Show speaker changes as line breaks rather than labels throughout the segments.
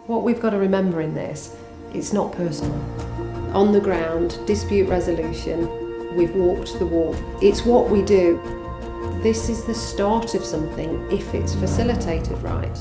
What we've got to remember in this, it's not personal. On the ground, dispute resolution, we've walked the walk. It's what we do. This is the start of something if it's facilitated right.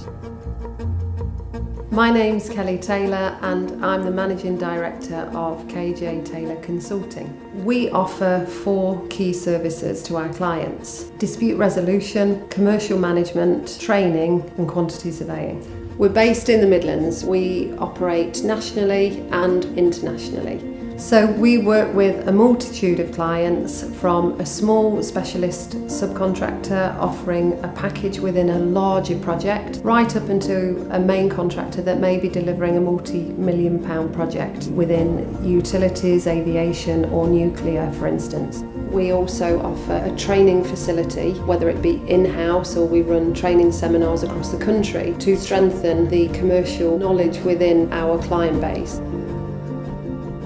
My name's Kelly Taylor and I'm the Managing Director of KJ Taylor Consulting. We offer 4 key services to our clients: dispute resolution, commercial management, training and quantity surveying. We're based in the Midlands. We operate nationally and internationally. So we work with a multitude of clients, from a small specialist subcontractor offering a package within a larger project, right up into a main contractor that may be delivering a multi-million pound project within utilities, aviation or nuclear, for instance. We also offer a training facility, whether it be in-house or we run training seminars across the country to strengthen the commercial knowledge within our client base.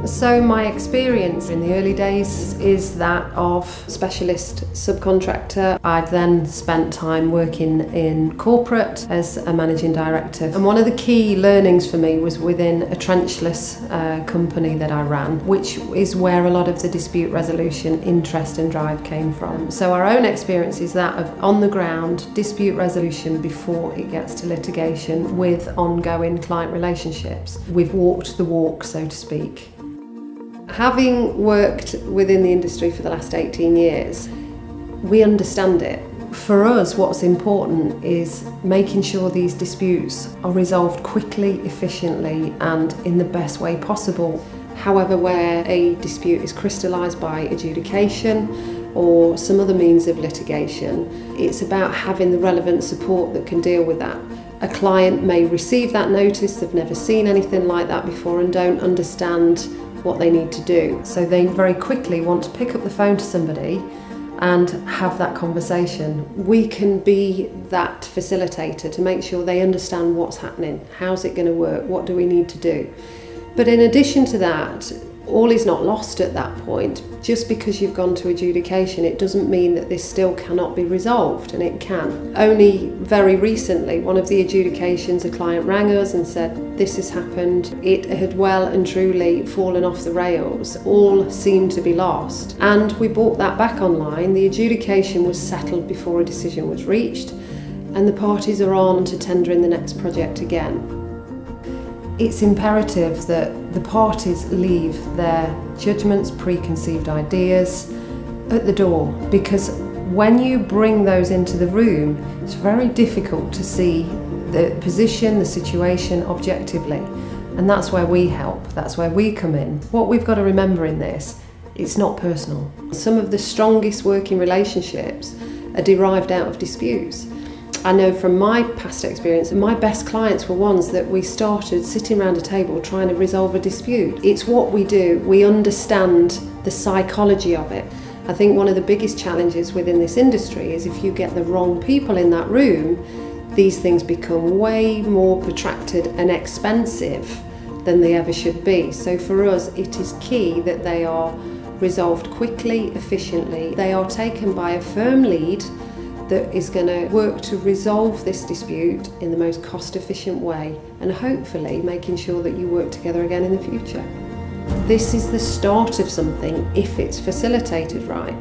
So my experience in the early days is that of specialist subcontractor. I've then spent time working in corporate as a managing director. And one of the key learnings for me was within a trenchless company that I ran, which is where a lot of the dispute resolution interest and drive came from. So our own experience is that of on the ground dispute resolution before it gets to litigation with ongoing client relationships. We've walked the walk, so to speak. Having worked within the industry for the last 18 years, we understand it. For us, what's important is making sure these disputes are resolved quickly, efficiently and in the best way possible. However, where a dispute is crystallised by adjudication or some other means of litigation, it's about having the relevant support that can deal with that. A client may receive that notice, they've never seen anything like that before and don't understand what they need to do. So they very quickly want to pick up the phone to somebody and have that conversation. We can be that facilitator to make sure they understand what's happening, how's it going to work, what do we need to do. But in addition to that, all is not lost at that point. Just because you've gone to adjudication, it doesn't mean that this still cannot be resolved, and it can. Only very recently, one of the adjudications, a client rang us and said, this has happened. It had well and truly fallen off the rails. All seemed to be lost. And we brought that back online. The adjudication was settled before a decision was reached, and the parties are on to tendering the next project again. It's imperative that the parties leave their judgments, preconceived ideas at the door, because when you bring those into the room, it's very difficult to see the position, the situation objectively. And that's where we help, that's where we come in. What we've got to remember in this, it's not personal. Some of the strongest working relationships are derived out of disputes. I know from my past experience, my best clients were ones that we started sitting around a table trying to resolve a dispute. It's what we do. We understand the psychology of it. I think one of the biggest challenges within this industry is if you get the wrong people in that room, these things become way more protracted and expensive than they ever should be. So for us, it is key that they are resolved quickly, efficiently. They are taken by a firm lead that is going to work to resolve this dispute in the most cost-efficient way, and hopefully making sure that you work together again in the future. This is the start of something if it's facilitated right.